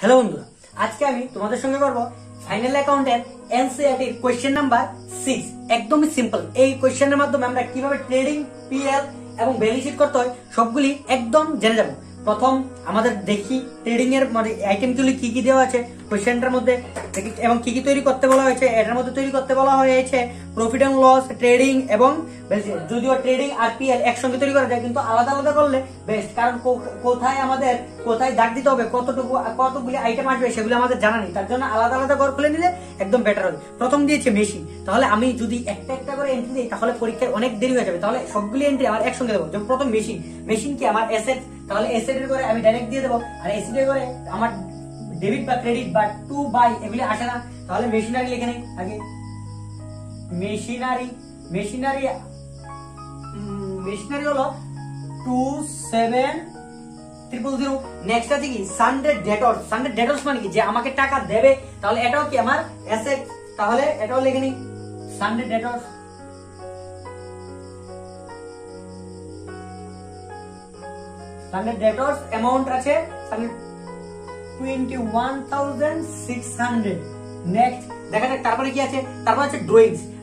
Hello বন্ধুরা, আজকে আমি তোমাদের সঙ্গে করব ফাইনাল অ্যাকাউন্টের এনসিইআরটি কোশ্চেন নাম্বার 6। একদমই সিম্পল। এই কোশ্চেনের মাধ্যমে আমরা কিভাবে ট্রেডিং, পিএল এবং ব্যালেন্স শিট করতে হয় সবগুলি একদম জেনে যাব। প্রথম আমাদের দেখি ট্রেডিং এর মানে আইটেমগুলি কি কি দেওয়া আছে কোশ্চেনটার মধ্যে এবং কি কি তৈরি করতে বলা হয়েছে। এটার মধ্যে তৈরি করতে বলা হয়েছে প্রফিট এন্ড লস, ট্রেডিং এবং যদিও ট্রেডিং আর পিএল একসঙ্গে তৈরি করা যায়, কিন্তু আলাদা আলাদা করলে বেস্ট। কারণ কোথায় দাগ দিতে হবে, কতগুলি আইটেম আসবে সেগুলো আমাদের জানা নেই। তার জন্য আলাদা আলাদা করে খুলে নিলে একদম বেটার হবে। প্রথম দিয়েছে মেশিন, তাহলে আমি যদি একটা একটা করে এন্ট্রি দিই তাহলে পরীক্ষায় অনেক দেরি হয়ে যাবে। তাহলে সবগুলি এন্ট্রি আমার একসঙ্গে দেবো। যেমন প্রথম মেশিন কি আমার অ্যাসেট, তাহলে অ্যাসেট এর করে আমি ডাইরেক্ট দিয়ে দেবো। আর অ্যাসেট এর করে আমার ডেবিট বা ক্রেডিট বা টু বাই এগুলি আসে না, তাহলে মেশিনারি লিখে নেই আগে। মেশিনারি হলো 27000। নেক্সট আছে কি সানডে ডেটর্স মানে কি যে আমাকে টাকা দেবে, তাহলে এটাও কি আমার অ্যাসেট, তাহলে এটাও লিখে নিই সানডে ডেটর্স। অ্যামাউন্ট আছে 21,600। নেক্সট দেখা যাক তারপরে কি আছে। তারপর আছে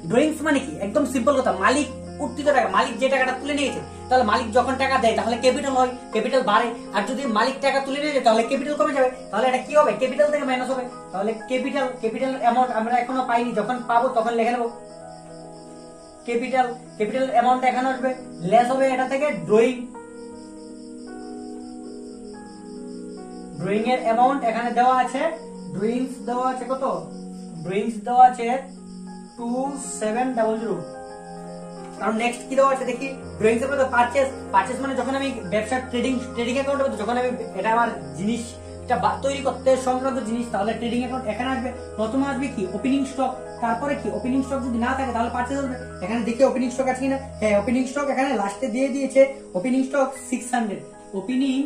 ড্রয়িংস মানে কি একদম সিম্পল কথা, মালিক উত্থিত টাকা, মালিক যে টাকাটা তুলে নিয়েছে, তাহলে মালিক যখন টাকা দেয় তাহলে ক্যাপিটাল হয়, ক্যাপিটাল বাড়ে। আর যদি মালিক টাকা তুলে নিয়েছে তাহলে ক্যাপিটাল কমে যাবে, তাহলে এটা কি হবে ক্যাপিটাল থেকে মাইনাস হবে। তাহলে ক্যাপিটাল অ্যামাউন্ট আমরা এখনো পাইনি, যখন পাবো তখন লিখে নেবো ক্যাপিটাল অ্যামাউন্ট এখানে আসবে, লেস হবে এটা থেকে ড্রয়িং এর অ্যামাউন্ট এখানে দেওয়া আছে। ড্রয়িংস দেওয়া আছে কত? ড্রয়িংস দেওয়া আছে 2700। কারণ নেক্সট কি দেওয়া আছে দেখি। ড্রয়িংস এর মধ্যে পারচেজ মানে যখন আমি ব্যবসা ট্রেডিং অ্যাকাউন্ট করব, যখন আমি এটা আমার জিনিসটা তৈরি করতে সংক্রান্ত জিনিস, তাহলে ট্রেডিং অ্যাকাউন্ট এখানে আসবে। প্রথমে আসবে কি ওপেনিং স্টক, তারপরে কি ওপেনিং স্টক যদি না থাকে তাহলে পারচেজ আসবে। এখানে দেখি ওপেনিং স্টক আছে কিনা। হ্যাঁ, ওপেনিং স্টক এখানে লাস্টে দিয়ে দিয়েছে। Opening stock 600, opening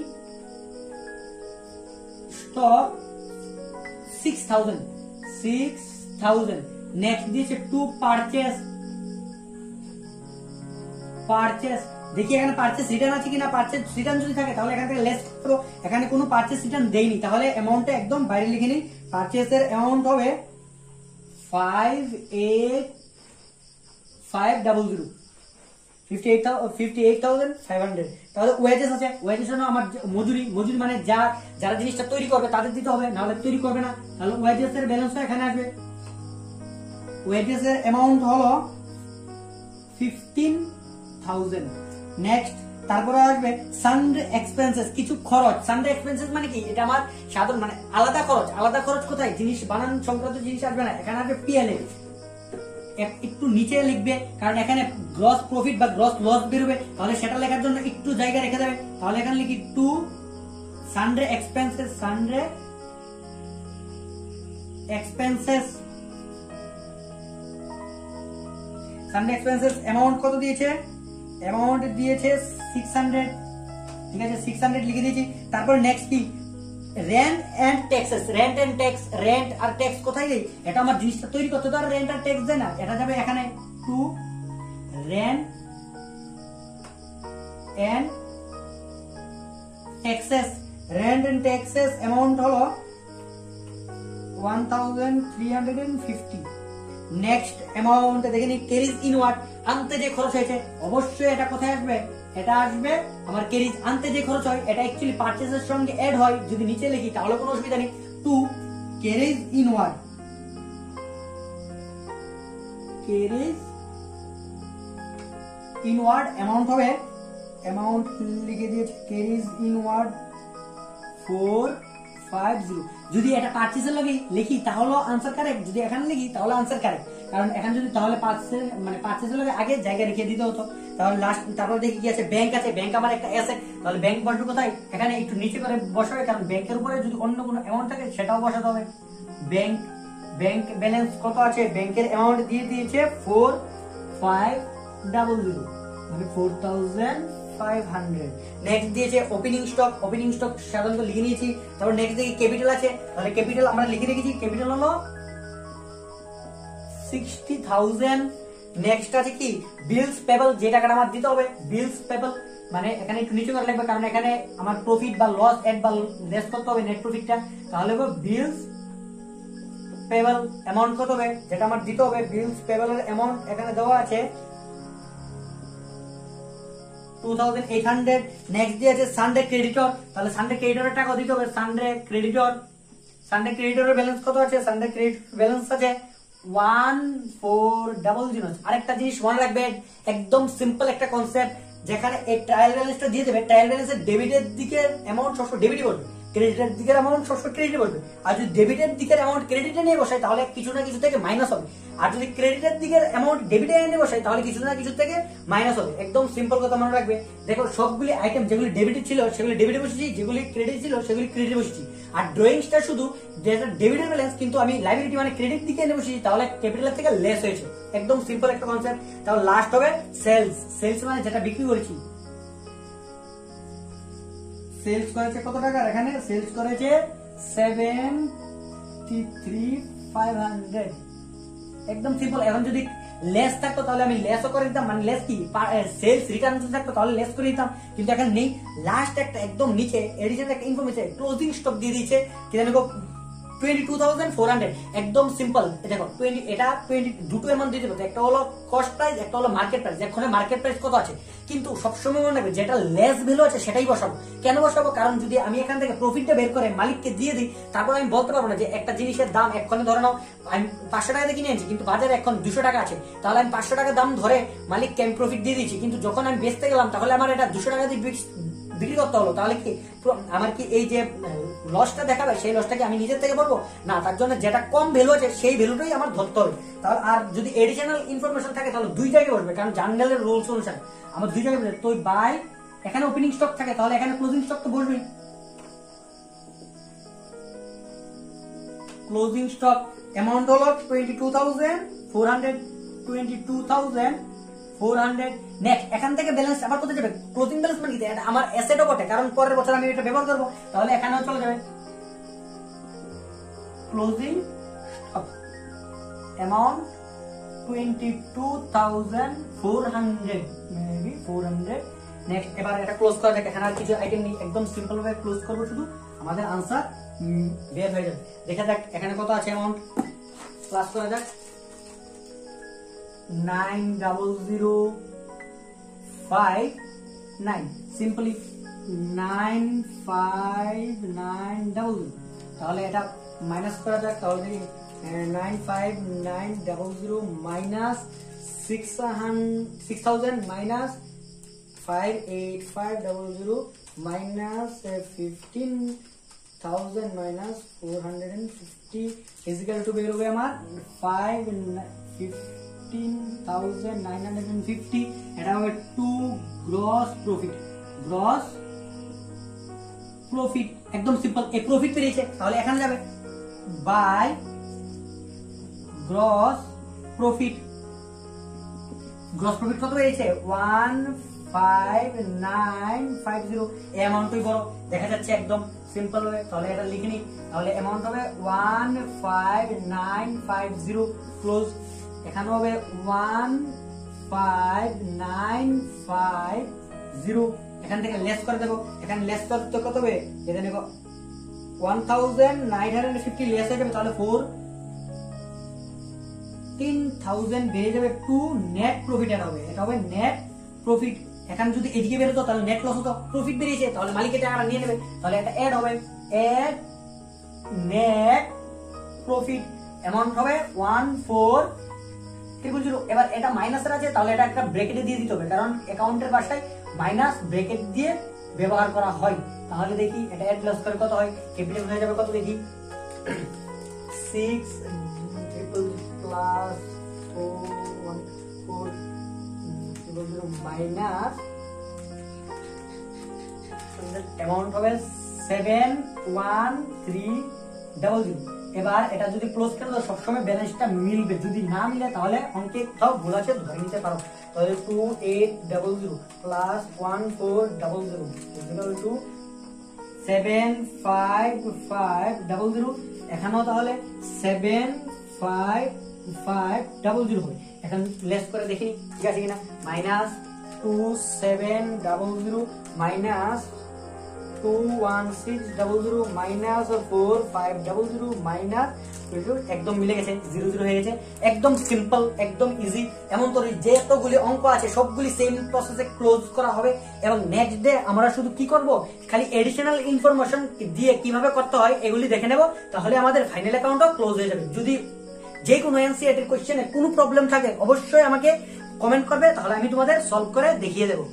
stock 6000। Next দিয়েছে টু পারচেজ। দেখি এখানে পারচেজ রিটার্ন আছে কিনা। পারচেজ রিটার্ন যদি থাকে তাহলে এখান থেকে লেস করো। এখানে কোনো পারচেজ রিটার্ন দেইনি, তাহলে অ্যামাউন্টটা একদম বাইরে লিখে নিই। পারচেজের অ্যামাউন্ট হবে 58,500। তাহলে ওয়েজেস আছে। ওয়েজেস হলো আমার মজুরি মানে যারা জিনিসটা তৈরি করবে তাদের দিতে হবে, নাহলে তৈরি করবে না। তাহলে ওয়েজেস এর ব্যালেন্স এখানে আসবে। ওয়েজেস এর অ্যামাউন্ট হলো 15,000। নেক্সট তারপরে আসবে সানডে এক্সপেন্সেস, কিছু খরচ। সানডে এক্সপেন্সেস মানে কি এটা আমার সাধারণ মানে আলাদা খরচ কোথায়, জিনিস বানান সংক্রান্ত জিনিস আসবে না, এখানে আসবে পিএল। একটু নিচে লিখবে, কারণ এখানে গ্রস প্রফিট বা গ্রস লস বেরোবে, তাহলে সেটা লেখার জন্য একটু জায়গা রেখে দেবে। তাহলে এখানে লিখি to Sunday expenses. Sunday expenses amount কত দিয়েছে? অ্যামাউন্ট দিয়েছে 600। ঠিক আছে, 600 লিখে দিয়েছি। তারপর নেক্সট কি রেন্ট এন্ড ট্যাক্সেস। রেন্ট আর ট্যাক্স কোথায় দেই? এটা আমার জিনিসটা তৈরি করতে তো আর রেন্ট আর ট্যাক্স দেয় না, এটা যাবে এখানে to rent and taxes. Rent and taxes amount হলো 1350। নেক্সট অ্যামাউন্ট দেখে নি ক্যারিজ ইনওয়ার্ড, আনতে যে খরচ হয়েছে, অবশ্যই এটা কোথায় আসবে? এটা আসবে আমার ক্যারিজ আনতে যে খরচ হয়, এটা অ্যাকচুয়ালি পারচেজের সঙ্গে এড হয়। যদি নিচে লিখি তাহলে কোনো অসুবিধা নেই। টু ক্যারিজ ইনওয়ার্ড অ্যামাউন্ট হবে, অ্যামাউন্ট লিখে দিয়েছে ক্যারিজ ইনওয়ার্ড 450। যদি এটা পারচেজের লগে লিখি তাহলে আনসার কারেক্ট, যদি এখানে লিখি তাহলে আনসার কারেক্ট। কারণ এখানে যদি তাহলে পারচেজের লগে আগে জায়গা রেখে দিতে হতো। তাহলে লাস্ট তারপর দেখি কি আছে, ব্যাংক আছে। ব্যাংক আমার একটা অ্যাসেট, তাহলে ব্যাংক বসাবো কোথায়? এখানে একটু নিচে করে বসাবে, কারণ ব্যাংকের উপরে যদি অন্য কোনো অ্যামাউন্ট থাকে সেটাও বসাতে হবে। ব্যাংক ব্যালেন্স কত আছে? ব্যাংকের অ্যামাউন্ট দিয়ে দিয়েছে 4500 মানে 4500। নেক্সট দিয়েছে ওপেনিং স্টক সাধারণত লিখে নিয়েছি। তারপর নেক্সট দেখি ক্যাপিটাল আছে, তাহলে ক্যাপিটাল আমরা লিখে রেখেছি। ক্যাপিটাল হলো 60,000। নেক্সট আছে কি বিলস পেবল, যে টাকাটা আমার দিতে হবে বিলস পেবল। মানে এখানে একটু নিচে করে লিখবে, কারণ এখানে আমার প্রফিট বা লস এড বা লেস করতে হবে নেট প্রফিটটা। তাহলে হবে বিলস পেবল অ্যামাউন্ট কত হবে, যেটা আমার দিতে হবে বিলস পেবল এর অ্যামাউন্ট এখানে দেওয়া আছে 2800। নেক্সট দিয়ে আছে সানডে ক্রেডিটর, তাহলে সানডে ক্রেডিটরের টাকা দিতে হবে। সানডে ক্রেডিটরের ব্যালেন্স কত আছে, সানডে ক্রেডিট ব্যালেন্স আছে 1400। আরেকটা জিনিস মনে রাখবে, একদম সিম্পল একটা কনসেপ্ট, যেখানে এই ট্রায়াল ব্যালেন্সটা দিয়ে দেবে, ট্রায়াল ব্যালেন্সের ডেবিটের দিকের অ্যামাউন্ট সবসময় ডেবিটই বলবে, ক্রেডিটের দিকের অ্যামাউন্ট সবসময় ক্রেডিট বলবে। আর যদি ডেবিটের দিকের অ্যামাউন্ট ক্রেডিটে নিয়ে বসায় তাহলে কিছু না কিছু থেকে মাইনাস হবে, আর যদি ক্রেডিটের দিকের অ্যামাউন্ট ডেবিটে নিয়ে বসায় তাহলে কিছু না কিছু থেকে মাইনাস হবে। একদম সিম্পল কথা মনে রাখবে। দেখো সবগুলি আইটেম যেগুলি ডেবিটে ছিল সেগুলি ডেবিটে বসেছি, যেগুলি ক্রেডিট ছিল সেগুলি ক্রেডিটে বসেছি। আর ড্রয়িংসটা শুধু যেটা ডেবিটের ব্যালেন্স কিন্তু আমি লাইবিলিটি মানে ক্রেডিট দিকে এনে বসেছি, তাহলে ক্যাপিটালের থেকে লেস হয়েছে। একদম সিম্পল একটা কনসেপ্ট। তাহলে লাস্ট হবে সেলস মানে যেটা বিক্রি করেছি। সেলস করেছে কত টাকা, এখানে সেলস করেছে 73,500। একদম সিম্পল। এখন যদি লেস থাকতো তাহলে আমি লেসও করে দিতাম, মানে লেস কি সেলস রিটার্ন থাকতো তাহলে লেস করে দিতাম, কিন্তু এখন নেই। লাস্ট একটা একদম নিচে এডিশনাল একটা ইনফরমেশন ক্লোজিং স্টক দিয়ে দিয়েছে, কি জানো 22,400। একদম সিম্পল। দেখো 20 এটা 20 দুটো অ্যামাউন্ট দিতে পারতো, একটা হলো কস্ট প্রাইস, একটা হলো মার্কেট প্রাইস। এখন মার্কেট প্রাইস কত আছে, কিন্তু সবসময় মনে রাখবে যেটা লেস ভ্যালু আছে সেটাই বসাবো। কেন বসাবো, কারণ যদি আমি এখান থেকে প্রফিটটা বের করে মালিককে দিয়ে দিই, তারপর আমি বলতে পারবো না যে একটা জিনিসের দাম এক্ষণে ধরে নাও আমি 500 টাকা দিয়ে কিনে আনছি, কিন্তু বাজারে এখন 200 টাকা আছে, তাহলে আমি 500 টাকা দাম ধরে মালিককে আমি প্রফিট দিয়ে দিচ্ছি, কিন্তু যখন আমি বেচতে গেলাম তাহলে আমার এটা 200 টাকা দিয়ে বিক্রি করতে হলো, তাহলে কি আমার কি এই যে লসটা দেখাবে সেই লসটাকে আমি নিজের থেকে বলবো না, তার জন্য যেটা কম ভ্যালু আছে সেই ভ্যালুটাই আমার ধরতে হবে। তাহলে আর যদি এডিশনাল ইনফরমেশন থাকে তাহলে দুই জায়গায় বসবে, কারণ জার্নালের রুলস অনুসারে আমার দুই জায়গায় বসবে। তো বাই এখানে ওপেনিং স্টক থাকে তাহলে এখানে ক্লোজিং স্টক তো বসবেই। ক্লোজিং স্টক অ্যামাউন্ট হলো 22,400। নেক্সট এখান থেকে ব্যালেন্স আবার কোথায় যাবে, ক্লোজিং ব্যালেন্স মানে কি, এটা আমার অ্যাসেটও বটে, কারণ পরের বছর আমি এটা ব্যবহার করব, তাহলে এখানেও চলে যাবে closing stock amount 22,400 maybe 400। Next এবার এটা ক্লোজ করা যাক, এখানে আর কিছু আইটেম নেই, একদম সিম্পল ভাবে ক্লোজ করব, শুধু আমাদের আনসার বের হয়ে যাবে। দেখা যাক এখানে কত আছে অ্যামাউন্ট, প্লাস করা যাক 9,005,9 সিম্পলি 9,5,9,000। তাহলে এটা মাইনাস করা যাক, তাহলে দেখি 9,5,9,000 minus 6,000 minus 5,8,5,000 minus 15,000 minus 450 equal to বের হবে আমার 15,950। এটা হবে 2 গ্রস প্রফিট। একদম সিম্পল। এই প্রফিট পেয়েছে তাহলে এখানে যাবে বাই গ্রস প্রফিট কত পেয়েছে 1,5,950। এই অ্যামাউন্টই বড় দেখা যাচ্ছে একদম সিম্পল হবে, তাহলে এটা লিখে নিই। তাহলে অ্যামাউন্ট হবে 1,5,950 ক্লোজ। এখানে হবে 1,5,950। এখান থেকে লেস করে দেবো, এখানে লেস করতে কত হবে, এটা নেব 1,950 লেস হয়ে যাবে, তাহলে 14,000 বেড়ে যাবে টু নেট প্রফিট। এটা হবে নেট প্রফিট। এখানে যদি এদিকে বেরোতো তাহলে নেট লস হতো, প্রফিট বেরিয়েছে তাহলে মালিকের টাকাটা নিয়ে নেবে, তাহলে এটা অ্যাড হবে, অ্যাড নেট প্রফিট অ্যামাউন্ট হবে 14,000। এবার এটা মাইনাসের আছে তাহলে এটা একটা ব্র্যাকেটে দিয়ে দিতে হবে, কারণ অ্যাকাউন্টের ভাষায় মাইনাস ব্র্যাকেট দিয়ে ব্যবহার করা হয়। তাহলে দেখি এটা অ্যাড প্লাস করে কত হয়, ক্যাপিটাল হয়ে যাবে কত দেখি 6 প্লাস 4 মাইনাস অ্যামাউন্ট হবে 7,1,3,000। এবার এটা যদি ক্লোজ করে দাও সবসময় ব্যালেন্সটা মিলবে, যদি না মিলে তাহলে অঙ্কে কোথাও ভুল আছে ধরে নিতে পারো। তাহলে 2,800 প্লাস 1,400 ইকুয়াল টু 7,5,500। এখানেও তাহলে 7,5,500 হবে। এখন লেস করে দেখি ঠিক আছে কিনা, মাইনাস 2700 মাইনাস 21600 মাইনাস 4500 মাইনাস একদম মিলে গেছে, 00 হয়ে গেছে। একদম সিম্পল, একদম ইজি। এমন তো যেতগুলি অঙ্ক আছে সবগুলি সেম প্রসেসে ক্লোজ করা হবে এবং নেক্সট ডে আমরা শুধু কি করব, খালি এডিশনাল ইনফরমেশন দিয়ে কিভাবে করতে হয় এগুলি দেখে নেব, তাহলে আমাদের ফাইনাল অ্যাকাউন্টও ক্লোজ হয়ে যাবে। যদি যে কোনো এনসিইআরটি কোশ্চেনে কোনো প্রবলেম থাকে অবশ্যই আমাকে কমেন্ট করবে, তাহলে আমি তোমাদের সলভ করে দেখিয়ে দেবো।